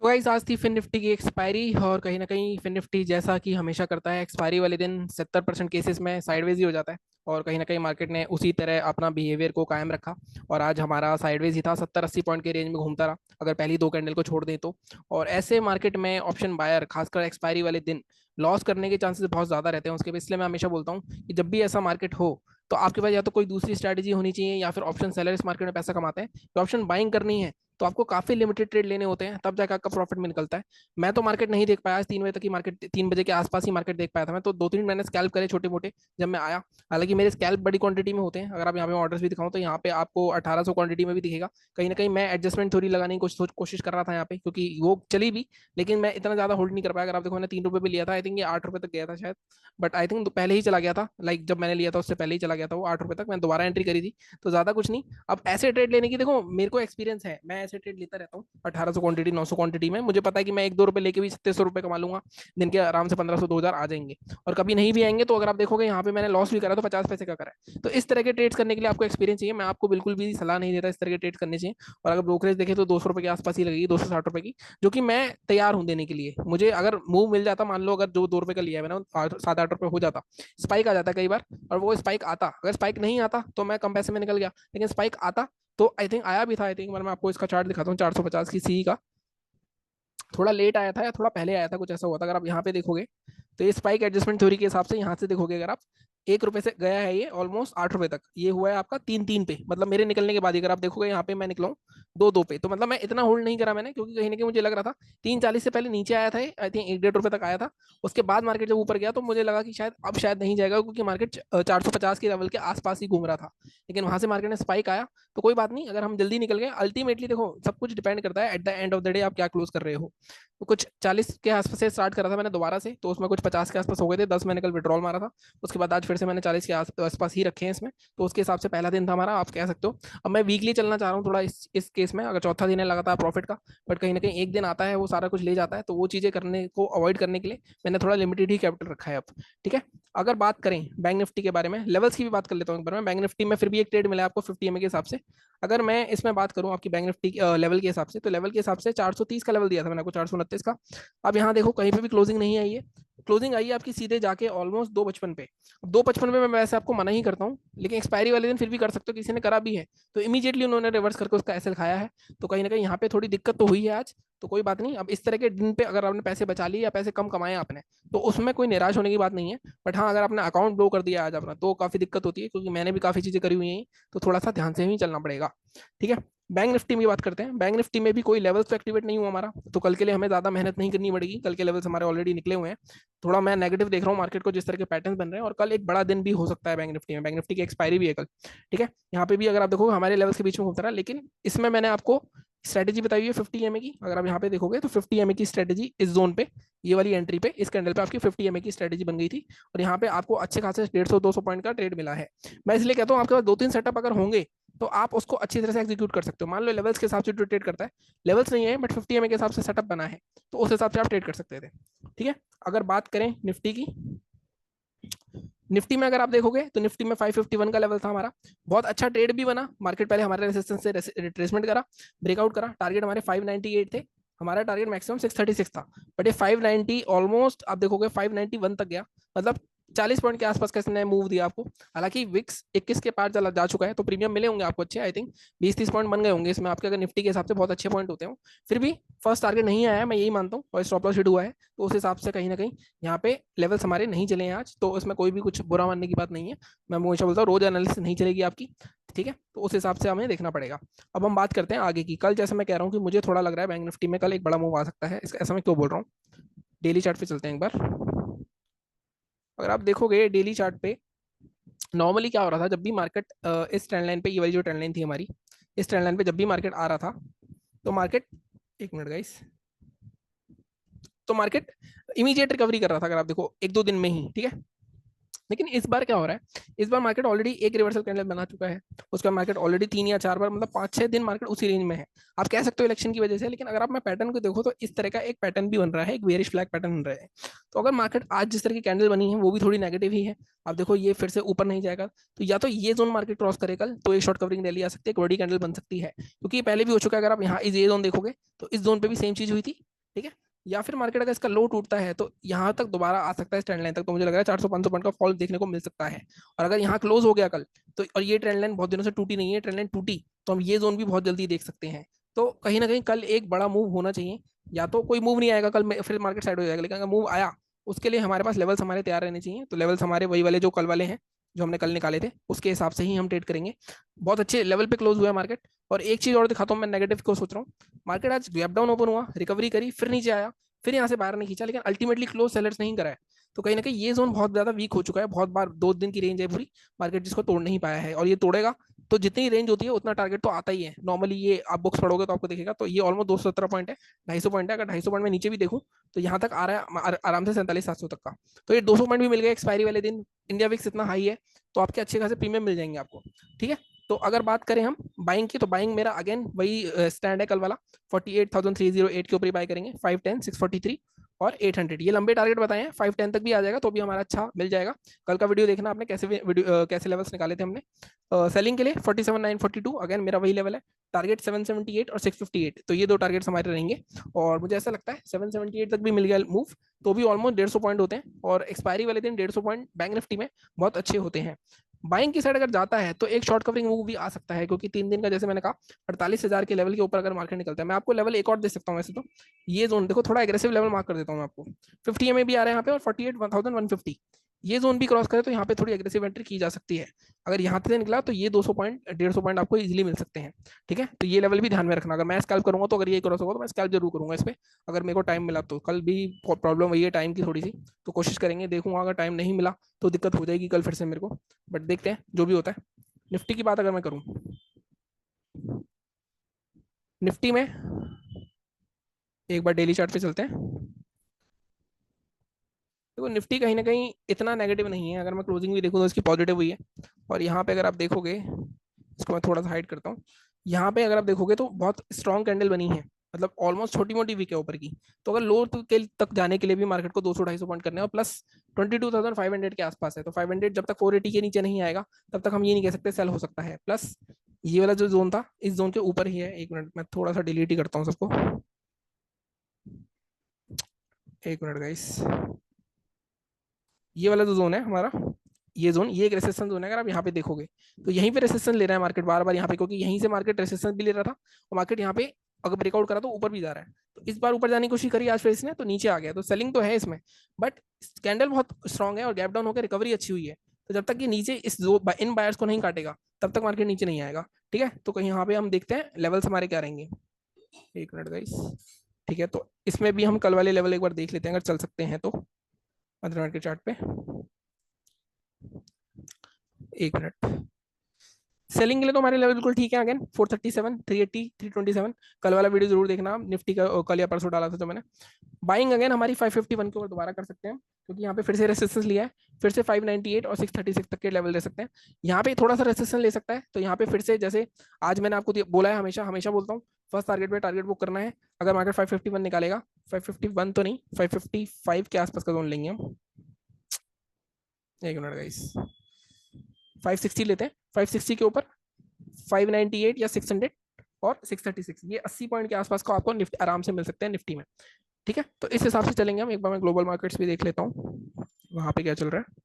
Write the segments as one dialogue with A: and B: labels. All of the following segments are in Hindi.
A: तो गाइस आज थी फिन निफ्टी की एक्सपायरी और कहीं ना कहीं फिन निफ्टी जैसा कि हमेशा करता है एक्सपायरी वाले दिन 70% केसेस में साइडवेज ही हो जाता है। और कहीं ना कहीं मार्केट ने उसी तरह अपना बिहेवियर को कायम रखा। और आज हमारा साइडवेज ही था, 70-80 पॉइंट के रेंज में घूमता रहा अगर पहली दो कैंडल को छोड़ दें तो। और ऐसे मार्केट में ऑप्शन बायर खासकर एक्सपायरी वाले दिन लॉस करने के चांसेस बहुत ज़्यादा रहते हैं उसके। इसलिए मैं हमेशा बोलता हूँ कि जब भी ऐसा मार्केट हो तो आपके पास या तो कोई दूसरी स्ट्रैटेजी होनी चाहिए या फिर ऑप्शन सेलर इस मार्केट में पैसा कमाते हैं। तो ऑप्शन बाइंग करनी है तो आपको काफी लिमिटेड ट्रेड लेने होते हैं, तब जाकर आपका प्रॉफिट में निकलता है। मैं तो मार्केट नहीं देख पाया आज 3 बजे तक ही, मार्केट 3 बजे के आसपास ही मार्केट देख पाया था मैं तो। 2-3 मैंने स्कैल्प करे छोटे मोटे जब मैं आया। हालांकि मेरे स्कैल्प बड़ी क्वांटिटी में होते हैं, अगर आप यहाँ पे ऑर्डर्स भी दिखाऊं तो यहाँ पे आपको 1800 क्वांटिटी में भी दिखेगा। कहीं ना कहीं मैं एडजस्टमेंट थोड़ी लगाने की कोशिश कर रहा था यहाँ पे, क्योंकि वो चली भी लेकिन मैं इतना ज्यादा होल्ड नहीं कर पाया। अगर आप देखो मैंने 3 रुपए भी लिया था, आई थिंक ये 8 रुपए तक गया था शायद। बट आई थिंक पहले ही चला गया था, लाइक जब मैंने लिया था उससे पहले ही चला गया था वो 8 रुपए तक। मैंने दोबारा एंट्री करी थी तो ज्यादा कुछ नहीं। अब ऐसे ट्रेड लेने की देखो मेरे को एक्सपीरियंस है, मैं ऐसे ट्रेड लेता रहता हूँ 1800 क्वांटिटी 900 क्वांटिटी में। मुझे पता है कि मैं 1-2 रुपए लेके भी 3600 रुपए कमा लूंगा दिन के, आराम से 1500-2000 आ जाएंगे। और कभी नहीं भी आएंगे तो अगर आप देखोगे यहाँ पे मैंने लॉस भी करा तो 50 पैसे का करा है। तो इस तरह के ट्रेड्स करने के लिए आपको एक्सपीरियंस चाहिए। मैं आपको बिल्कुल भी सलाह नहीं देता इस तरह के ट्रेड करने चाहिए। और अगर ब्रोकरेज देखे तो 200 रुपए के आसपास ही लगेगी, 260 रुपए की, जो कि मैं तैयार हूँ देने के लिए। मुझे अगर मूव मिल जाता, मान लो अगर जो 2 रुपए का लिया है मैंने 7-8 रुपए हो जाता, स्पाइक आ जाता कई बार। और वो स्पाइक आता, अगर स्पाइक नहीं आता तो मैं कम पैसे में निकल गया, लेकिन स्पाइक आता तो आई थिंक आया भी था। आई थिंक मैं आपको इसका चार्ट दिखाता हूँ 450 की सी का। थोड़ा लेट आया था या थोड़ा पहले आया था, कुछ ऐसा हुआ था। अगर आप यहाँ पे देखोगे तो ये स्पाइक एडजस्टमेंट थ्योरी के हिसाब से यहाँ से देखोगे, अगर आप 1 रुपए से गया है ये ऑलमोस्ट 8 रुपए तक, ये हुआ है आपका 3-3 पे, मतलब मेरे निकलने के बाद ही। अगर आप देखोगे यहाँ पे मैं निकला हूँ 2-2 पे, तो मतलब मैं इतना होल्ड नहीं करा मैंने, क्योंकि कहीं ना कहीं मुझे लग रहा था 340 से पहले नीचे आया था, आई थिंक 1-1.5 रुपए तक आया था। उसके बाद मार्केट जब ऊपर गया तो मुझे लगा कि शायद अब शायद नहीं जाएगा, क्योंकि मार्केट 450 के लेवल के आसपास ही घूम रहा था। लेकिन वहां से मार्केट ने स्पाइक आया तो कोई बात नहीं, अगर हम जल्दी निकल गए। अल्टीमेटली देखो सब कुछ डिपेंड करता है at the end of the day आप क्या क्लोज कर रहे हो। तो कुछ 40 के आसपास से स्टार्ट करा था मैंने दोबारा से, तो उसमें कुछ 50 के आसपास हो गए थे, 10 मैंने कल विड्रॉल मारा था। उसके बाद आज फिर से मैंने 40 के आसपास ही रखे हैं इसमें। तो उसके हिसाब से पहला दिन था हमारा, आप कह सकते हो। अब मैं वीकली चलना चाह रहा हूँ थोड़ा इस केस में, अगर चौथा दिन है लगातार प्रॉफिट का। बट कहीं ना कहीं एक दिन आता है वो सारा कुछ ले जाता है, तो वो चीजें करने को अवॉइड करने के लिए मैंने थोड़ा लिमिटेड ही कैपिटल रखा है अब। ठीक है। अगर बात करें बैंक निफ्टी के बारे में, लेवल्स की भी बात कर लेता हूँ एक बार मैं। बैंक निफ्टी में फिर भी एक ट्रेड मिला है आपको 50 EMA के हिसाब से। अगर मैं इसमें बात करूं आपकी बैंक निफ्टी लेवल के हिसाब से, तो लेवल के हिसाब से 430 का लेवल दिया था मैंने आपको, 429 का। अब यहाँ देखो कहीं पे भी क्लोजिंग नहीं आई है। क्लोजिंग आई है आपकी सीधे जाके ऑलमोस्ट 255 पे। 255 पे मैं वैसे आपको मना ही करता हूँ, लेकिन एक्सपायरी वाले दिन फिर भी कर सकते हो, किसी ने करा भी है तो इमीडिएटली उन्होंने रिवर्स करके उसका एसएल खाया है। तो कहीं ना कहीं यहाँ पे थोड़ी दिक्कत तो हुई है आज। तो कोई बात नहीं, अब इस तरह के दिन पे अगर आपने पैसे बचा लिए या पैसे कम कमाए आपने, तो उसमें कोई निराश होने की बात नहीं है। बट हाँ, अगर आपने अकाउंट ब्लो कर दिया आज अपना तो काफी दिक्कत होती है, क्योंकि मैंने भी काफी चीजें करी हुई हैं। तो थोड़ा सा ध्यान से ही चलना पड़ेगा। ठीक है। बैंक निफ्टी में बात करते हैं। बैंक निफ्टी में भी कोई लेवल्स तो एक्टिवेट नहीं हुआ हमारा, तो कल के लिए हमें ज्यादा मेहनत नहीं करनी पड़ेगी। कल के लेवल्स हमारे ऑलरेडी निकले हुए हैं। थोड़ा मैं नेगेटिव देख रहा हूँ मार्केट को, जिस तरह के पैटर्न बन रहे हैं। और कल एक बड़ा दिन भी हो सकता है बैंक निफ्टी में, बैंक निफ्टी की एक्सपायरी भी है कल। ठीक है। यहाँ पे भी अगर आप देखोगे हमारे लेवल्स के बीच में घूमता रहा, लेकिन इसमें मैंने आपको स्ट्रेटेजी बताई है 50 EMA की। अगर आप यहाँ पे देखोगे तो 50 EMA की स्ट्रेटेजी इस जोन पे, ये वाली एंट्री पे, इस कैंडल पे आपकी 50 EMA की स्ट्रेटेजी बन गई थी। और यहाँ पे आपको अच्छे खासे 150-200 पॉइंट का ट्रेड मिला है। मैं इसलिए कहता हूँ आपके पास 2-3 सेटअप अगर होंगे तो आप उसको अच्छी तरह से एग्जीक्यूट कर सकते हो। मान लो लेवल्स के हिसाब से जो ट्रेड करता है, लेवल्स नहीं है बट 50 EMA के हिसाब से सेटअप बना है, तो उस हिसाब से आप ट्रेड कर सकते थे। ठीक है। अगर बात करें निफ्टी की, निफ्टी में अगर आप देखोगे तो निफ्टी में 551 का लेवल था हमारा। बहुत अच्छा ट्रेड भी बना, मार्केट पहले हमारे रेजिस्टेंस से रिट्रेसमेंट करा, ब्रेकआउट करा। टारगेट हमारे 598 थे, हमारा टारगेट मैक्सिमम 636 था। बट ये 590 ऑलमोस्ट आप देखोगे 591 तक गया, मतलब 40 पॉइंट के आसपास का इसने मूव दिया आपको। हालांकि विक्स 21 के पार चला जा चुका है, तो प्रीमियम मिले होंगे आपको अच्छे, आई थिंक 20-30 पॉइंट बन गए होंगे इसमें आपके, अगर निफ्टी के हिसाब से बहुत अच्छे पॉइंट होते हैं। फिर भी फर्स्ट टारगेट नहीं आया, मैं यही मानता हूँ, और स्टॉप लॉस हिट हुआ है। तो उस हिसाब से कहीं ना कहीं यहाँ पे लेवल्स हमारे नहीं चले हैं आज, तो इसमें कोई भी कुछ बुरा मानने की बात नहीं है। मैं हमेशा बोलता हूँ रोज एनालिसिस नहीं चलेगी आपकी। ठीक है। तो उस हिसाब से हमें देखना पड़ेगा। अब हम बात करते हैं आगे की। कल जैसे मैं कह रहा हूँ कि मुझे थोड़ा लग रहा है बैंक निफ्टी में कल एक बड़ा मूव आ सकता है, इसका ऐसा मैं क्यों बोल रहा हूँ। डेली चार्ट पे चलते हैं एक बार। अगर आप देखोगे डेली चार्ट पे, नॉर्मली क्या हो रहा था जब भी मार्केट इस ट्रेंड लाइन पे, ये वाली जो ट्रेंड लाइन थी हमारी, इस ट्रेंड लाइन पे जब भी मार्केट आ रहा था तो मार्केट, एक मिनट गाइस, तो मार्केट इमीडिएट रिकवरी कर रहा था अगर आप देखो 1-2 दिन में ही। ठीक है। लेकिन इस बार क्या हो रहा है, इस बार मार्केट ऑलरेडी एक रिवर्सल कैंडल बना चुका है। उसका मार्केट ऑलरेडी 3 या 4 बार, मतलब 5-6 दिन मार्केट उसी रेंज में है। आप कह सकते हो इलेक्शन की वजह से, लेकिन अगर आप मैं पैटर्न को देखो तो इस तरह का एक पैटर्न भी बन रहा है, एक बेरिश फ्लैग पैटर्न बन रहा है। तो अगर मार्केट आज जिस तरह की कैंडल बनी है वो भी थोड़ी नेगेटिव ही है। आप देखो ये फिर से ऊपर नहीं जाएगा, तो या तो ये जोन मार्केट क्रॉस करे कल तो एक शॉर्ट कवरिंग रैली आ सकती है, एक बड़ी कैंडल बन सकती है, क्योंकि ये पहले भी हो चुका है। अगर आप यहाँ ये जोन देखोगे तो इस जोन पे भी सेम चीज हुई थी, ठीक है। या फिर मार्केट अगर इसका लो टूटता है तो यहाँ तक दोबारा आ सकता है ट्रेंड लाइन तक, तो मुझे लग रहा है 400-500 पॉइंट का फॉल देखने को मिल सकता है। और अगर यहाँ क्लोज हो गया कल तो, और ये ट्रेंड लाइन बहुत दिनों से टूटी नहीं है, ट्रेंड लाइन टूटी तो हम ये जोन भी बहुत जल्दी देख सकते हैं। तो कहीं ना कहीं कल एक बड़ा मूव होना चाहिए। या तो कोई मूव नहीं आएगा कल फिर मार्केट साइड हो जाएगा, लेकिन अगर मूव आया उसके लिए हमारे पास लेवल्स हमारे तैयार रहने चाहिए। तो लेवल्स हमारे वही वाले जो कल वाले हैं, जो हमने कल निकाले थे, उसके हिसाब से ही हम ट्रेड करेंगे। बहुत अच्छे लेवल पे क्लोज हुआ है मार्केट। और एक चीज और दिखाता हूँ मैं नेगेटिव को सोच रहा हूँ। मार्केट आज गैप डाउन ओपन हुआ, रिकवरी करी, फिर नीचे आया, फिर यहाँ से बाहर नहीं खींचा, लेकिन अल्टीमेटली क्लोज सेलर्स नहीं करा है। तो कहीं ना कहीं ये जोन बहुत ज्यादा वीक हो चुका है। बहुत बार 2 दिन की रेंज है पूरी, मार्केट जिसको तोड़ नहीं पाया है, और ये तोड़ेगा तो जितनी रेंज होती है उतना टारगेट तो आता ही है नॉर्मली। ये आप बुक्स पढ़ोगे तो आपको दिखेगा। तो ये ऑलमोस्ट 217 पॉइंट है, 250 पॉइंट है। अगर 250 पॉइंट में नीचे भी देखूं तो यहाँ तक आ रहा है आराम से 4700 तक का। तो ये 200 पॉइंट भी मिल गया एक्सपायरी वाले दिन। इंडिया विक्स इतना हाई है तो आपके अच्छे खासे प्रीमियम मिल जाएंगे आपको। ठीक है। तो अगर बात करें हम बाइंग की, तो बाइंग मेरा अगेन वही स्टैंड है कल वाला, 48,308 के ऊपर ही बाय करेंगे। 510, 643 और 800 ये लंबे टारगेट बताए हैं। 510 तक भी आ जाएगा तो भी हमारा अच्छा मिल जाएगा। कल का वीडियो देखना आपने, कैसे वीडियो कैसे लेवल्स निकाले थे हमने। सेलिंग के लिए 47,942 अगेन मेरा वही लेवल है। टारगेट 778 और 658, तो ये दो टारगेट्स हमारे रहेंगे। और मुझे ऐसा लगता है 778 तक भी मिल गया मूव तो भी ऑलमोस्ट 150 पॉइंट होते हैं। और एक्सपायरी वाले दिन 150 पॉइंट बैंक निफ्टी में बहुत अच्छे होते हैं। बाइंग की साइड अगर जाता है तो एक शॉर्ट कवरिंग मूव भी आ सकता है, क्योंकि 3 दिन का जैसे मैंने कहा 48,000 के लेवल के ऊपर अगर मार्केट निकलता है। मैं आपको लेवल एक और दे सकता हूँ वैसे तो। ये जोन देखो, थोड़ा एग्रेसिव लेवल मार्क कर देता हूँ मैं आपको। 50 एमए भी आ रहा है यहाँ पे, और 48,150 ये जोन भी क्रॉस करे तो यहाँ पे थोड़ी एग्रेसिव एंट्री की जा सकती है। अगर यहाँ से निकला तो ये 200 पॉइंट 150 पॉइंट आपको इजीली मिल सकते हैं। ठीक है। तो ये लेवल भी ध्यान में रखना। अगर मैं स्कैल्प करूंगा तो अगर ये क्रॉस होगा तो मैं स्कैल्प जरूर करूंगा इस पे, अगर मेरे को टाइम मिला तो। कल भी प्रॉब्लम वही है टाइम की थोड़ी सी, तो कोशिश करेंगे, देखूंगा। अगर टाइम नहीं मिला तो दिक्कत हो जाएगी कल फिर से मेरे को, बट देखते हैं जो भी होता है। निफ्टी की बात अगर मैं करूं, निफ्टी में एक बार डेली चार्ट पे चलते हैं। देखो निफ्टी कहीं ना कहीं इतना नेगेटिव नहीं है, अगर मैं क्लोजिंग भी देखूँ तो इसकी पॉजिटिव हुई है। और यहाँ पे अगर आप देखोगे, इसको मैं थोड़ा सा हाइड करता हूँ। यहाँ पे अगर आप देखोगे तो बहुत स्ट्रॉन्ग कैंडल बनी है, मतलब ऑलमोस्ट छोटी मोटी वीक है ऊपर की। तो अगर लोअर के तक जाने के लिए भी मार्केट को 200-250 पॉइंट करने हैं, और प्लस 22,500 के आसपास है। तो 500 जब तक 480 के नीचे नहीं आएगा तब तक हम ये नहीं कह सकते सेल हो सकता है। प्लस ये वाला जो जोन था इस जोन के ऊपर ही है। एक मिनट मैं थोड़ा सा डिलीट ही करता हूँ सबको, एक मिनट गाइस। ये वाला जो जोन है हमारा, ये जोन, ये एक रेसिस्टेंस जोन है। अगर आप यहाँ पे देखोगे तो यहीं पे रेसिस्टेंस ले रहा है मार्केट बार बार यहाँ पे, क्योंकि यहीं से मार्केट रेसिस्टेंस भी ले रहा था, और मार्केट यहाँ पे अगर ब्रेकआउट करा तो ऊपर भी जा रहा है। तो इस बार ऊपर जाने की कोशिश करी आज फिर इसने, तो नीचे आ गया। तो सेलिंग तो है इसमें, बट कैंडल बहुत स्ट्रांग है और गैप डाउन होकर रिकवरी अच्छी हुई है। तो जब तक ये नीचे इस इन बायर्स को नहीं काटेगा तब तक मार्केट नीचे नहीं आएगा। ठीक है। तो कहीं यहाँ पे हम देखते हैं लेवल्स हमारे क्या रहेंगे। एक मिनट गाइस। ठीक है। तो इसमें भी हम कल वाले लेवल एक बार देख लेते हैं अगर चल सकते हैं तो, मंथली मार्केट चार्ट पे। एक मिनट। सेलिंग के लिए तो हमारे लेवल बिल्कुल ठीक है। अगेन 437, 380, 327। कल वाला वीडियो जरूर देखना आप, निफ्टी का कल या परसों डाला था जो मैंने। बाइंग अगेन हमारी 551 के ऊपर दोबारा कर सकते हैं, क्योंकि यहाँ पे फिर से रेसिस्टेंस लिया है। फिर से 598 और 636 तक के लेवल ले सकते हैं। यहाँ पे थोड़ा सा रेसिस्टेंस ले सकता है, तो यहाँ पे फिर से जैसे आज मैंने आपको बोला है, हमेशा हमेशा बोलता हूँ, फर्स्ट टारगेट पे टारगेट बुक करना है। अगर मार्केट 551 निकालेगा, 551 तो नहीं, 555 के आसपास का जोन लेंगे हम। एक मिनट गाइस, 560 लेते हैं। 560 के ऊपर 598 या 600 और 636, ये 80 पॉइंट के आसपास को आपको निफ्टी आराम से मिल सकते हैं निफ्टी में। ठीक है। तो इस हिसाब से चलेंगे हम। एक बार मैं ग्लोबल मार्केट्स भी देख लेता हूँ वहां पे क्या चल रहा है।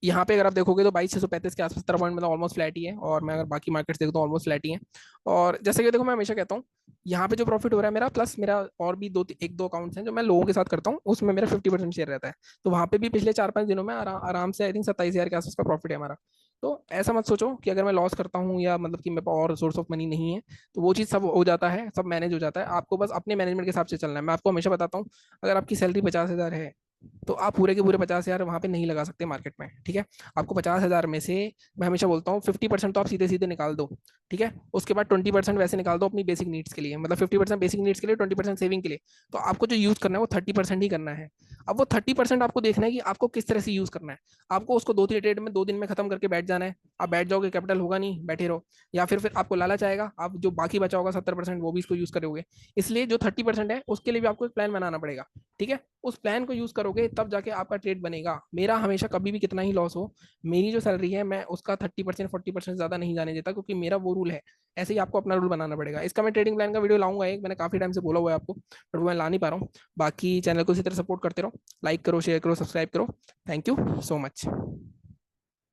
A: यहाँ पे अगर आप देखोगे तो 22,635 के आसपास 17 पॉइंट, मतलब ऑलमोस्ट फ्लैट ही है। और मैं अगर बाकी मार्केट्स देखता हूँ ऑलमोस्ट फ्लैट ही है। और जैसे कि देखो मैं हमेशा कहता हूँ, यहाँ पे जो प्रॉफिट हो रहा है मेरा, प्लस मेरा और भी एक दो अकाउंट्स हैं जो मैं लोगों के साथ करता हूँ, उसमें मेरा 50% शेयर रहता है। तो वहाँ पे भी पिछले 4-5 दिनों में आराम से आई थिंक 27,000 के आसपास का प्रॉफिट है हमारा। तो ऐसा मत सोचो कि अगर मैं लॉस करता हूँ या मतलब कि मेरे पास और सोर्स ऑफ मनी नहीं है, तो वो चीज़ सब हो जाता है, सब मैनेज हो जाता है। आपको बस अपने मैनेजमेंट के हिसाब से चलना है। मैं आपको हमेशा बताता हूँ, अगर आपकी सैलरी 50,000 है तो आप पूरे के पूरे 50,000 वहां पे नहीं लगा सकते मार्केट में। ठीक है। आपको 50,000 में से, मैं हमेशा बोलता हूँ, 50% तो आप सीधे सीधे निकाल दो। ठीक है। उसके बाद 20% वैसे निकाल दो अपनी बेसिक नीड्स के लिए, मतलब 50% बेसिक नीड्स के लिए, 20% सेविंग के लिए। तो आपको जो यूज करना है वो 30% ही करना है। अब वो 30% आपको देखना है कि आपको किस तरह से यूज करना है। आपको उसको 2-3 ट्रेड में 2 दिन में खत्म करके बैठ जाना है। आप बैठ जाओगे, कैपिटल होगा नहीं, बैठे रहो। या फिर आपको लालच आएगा, आप जो बाकी बचा होगा 70% वो भी इसको यूज करोगे। इसलिए जो 30% है उसके लिए भी आपको एक प्लान बनाना पड़ेगा। ठीक है। उस प्लान को यूज करो। करोगे तब जाके आपका ट्रेड बनेगा। मेरा हमेशा कभी भी कितना ही लॉस हो, मेरी जो सैलरी है मैं उसका 30% 40% ज़्यादा नहीं जाने देता, क्योंकि मेरा वो रूल है। ऐसे ही आपको अपना रूल बनाना पड़ेगा। इसका मैं ट्रेडिंग प्लान का वीडियो लाऊंगा एक, मैंने काफ़ी टाइम से बोला हुआ है आपको, बट वो मैं ला नहीं पा रहा हूँ। बाकी चैनल को इसी तरह सपोर्ट करते रहो, लाइक करो, शेयर करो, सब्सक्राइब करो। Thank you so much.